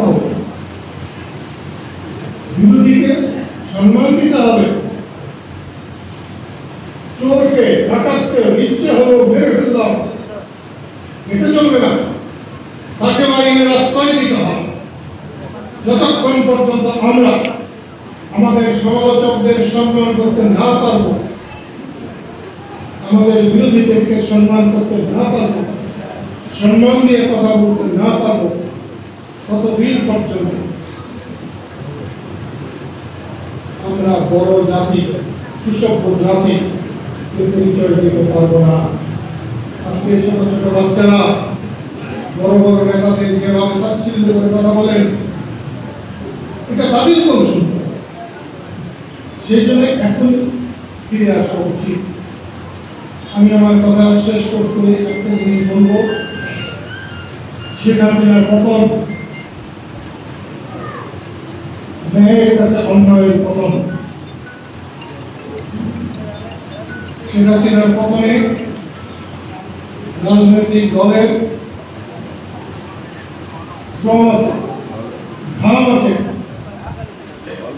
হবে, বিরোধীকে সম্মান দিতে হবে, চোরকে ডাকাতকে ইচ্ছে হলো মেরে ফেললাম, এটা চলবে না। তাকে আইনের রাস্তায় দিতে হবে। যতক্ষণ পর্যন্ত আমরা আমাদের সমালোচকদের সম্মান করতে না পারবো, আমাদের বিরোধীদেরকে সম্মান করতে না পারবো, সম্মান দিয়ে কথা বলতে না পারবো, ততদিন পর্যন্ত আমরা বড় জাতি, সুসভ্য জাতি পরিচয় দিতে পারবো না। আজকে ছোট ছোট বাচ্চারা বড় বড় নেতাদের যেভাবে তাচ্ছিল্য করে কথা বলেন, এটা তাদের কৌশল। সেই জন্য এখন ফিরে আসা উচিত। আমি আমার কথা শেষ করতে একটা জিনিস বলবো, শেখ হাসিনার পতন ন্যায়ের কাছে অন্যায়ের পতন। শেখ হাসিনার পতনে রাজনৈতিক দলের শ্রম আছে, ঘাম আছে।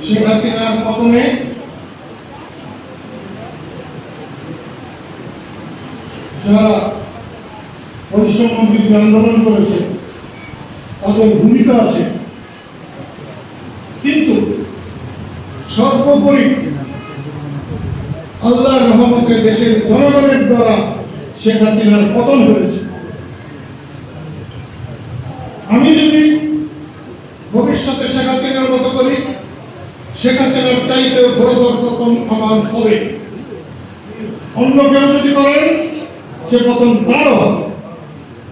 শেখ হাসিনার পতনে যারা বৈষম্য বিরোধী আন্দোলন করেছে তাদের ভূমিকা আছে, কিন্তু সর্বোপরি আল্লাহর রহমতে দেশের জনগণের দ্বারা শেখ হাসিনার পতন হয়েছে। আমি যদি ভবিষ্যতে শেখ হাসিনার মতো করি, শেখ হাসিনার চাইতে ঘোরতর পতন আমার হবে। অন্য কেউ যদি করেন, সে পতন তারও হবে।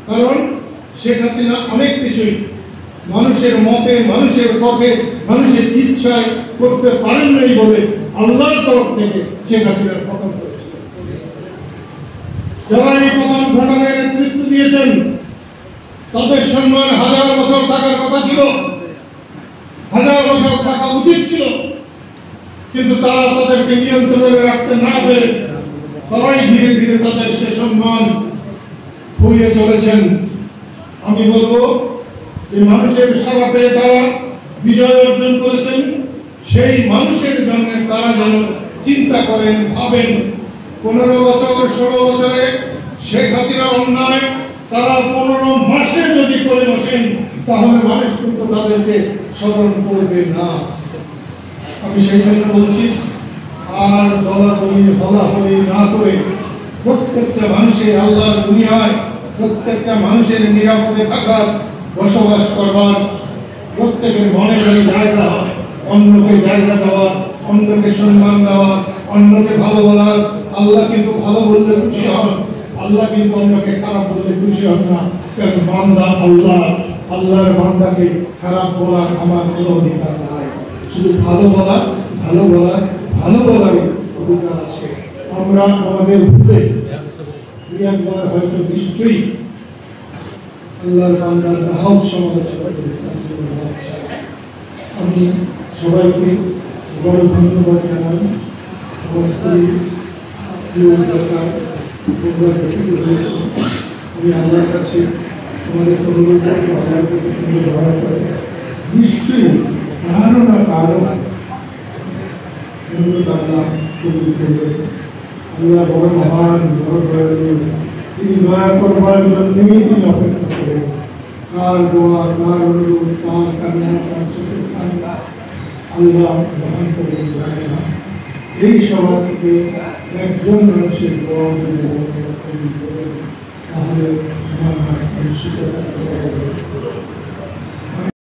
কারণ শেখ হাসিনা অনেক কিছুই মানুষের মতে, মানুষের পথে, মানুষের ইচ্ছায় করতে পারেন নাই বলে আল্লাহর তরফ থেকে শেখ হাসিনার পতন করেছিল। যারা এই পতন ঘটানোর নেতৃত্ব দিয়েছেন তাদের সম্মান 1000 বছর থাকার কথা ছিল, 1000 বছর থাকা উচিত ছিল, কিন্তু তারা তাদেরকে নিয়ন্ত্রণে রাখতে না পেরে তারাই ধীরে ধীরে তাদের সে সম্মান খুইয়ে চলেছেন। আমি বলবো যে মানুষের সেবা পেয়ে তারা বিজয় অর্জন করেছেন, সেই মানুষের জন্য তারা যেন চিন্তা করেন, ভাবেন। 15 বছর 16 বছরে শেখ হাসিনা অন্যায় তারা 15 মাসে যদি করে বসেন, তাহলে মানুষ কিন্তু তাদেরকে স্মরণ করবে না। আমি সেই জন্য বলছি, আর দলাদলি হলাহলি না করে প্রত্যেকটা মানুষের আল্লাহর দুনিয়ায়, প্রত্যেকটা মানুষের নিরাপদে থাকার, বসবাস করবার, প্রত্যেকের মনে যেন জায়গা হয়, অন্যকে জায়গা দেওয়া, অন্যকে সম্মান দেওয়া, অন্যকে ভালো বলার। আল্লাহ কিন্তু ভালো বললে খুশি হন, আল্লাহ কিন্তু অন্যকে খারাপ বললে খুশি হন না। কারণ বান্দা আল্লাহ, আল্লাহর বান্দাকে খারাপ বলার আমার কোনো অধিকার নাই। শুধু ভালো বলার, ভালো বলার, ভালো বলার অধিকার আছে। আমরা আমাদের ভুলে একবার হয়তো নিশ্চয়ই আল্লাহর বান্দার নাহক সমালোচনা করি। আমি সবাইকে বড় ধন্যবাদ জানাই। আমার স্ত্রী আমি আল্লাহর কাছে আমাদের অনুরোধ করছি, আল্লাহর কাছে ব্যবহার করে নিশ্চয়ই কারো না কারো আল্লাহ কবুল করবে। আল্লাহ বড় মহান, বড় দয়ালু, তিনি দয়া করবার জন্যই তিনি অপেক্ষা করেন। কার দোয়া, কার অনুরোধ, কার কান্না, কার চোখের কান্না আল্লাহ গ্রহণ করবেন জানে না। এই সভা থেকে একজন মানুষের দোয়া তাহলে আমার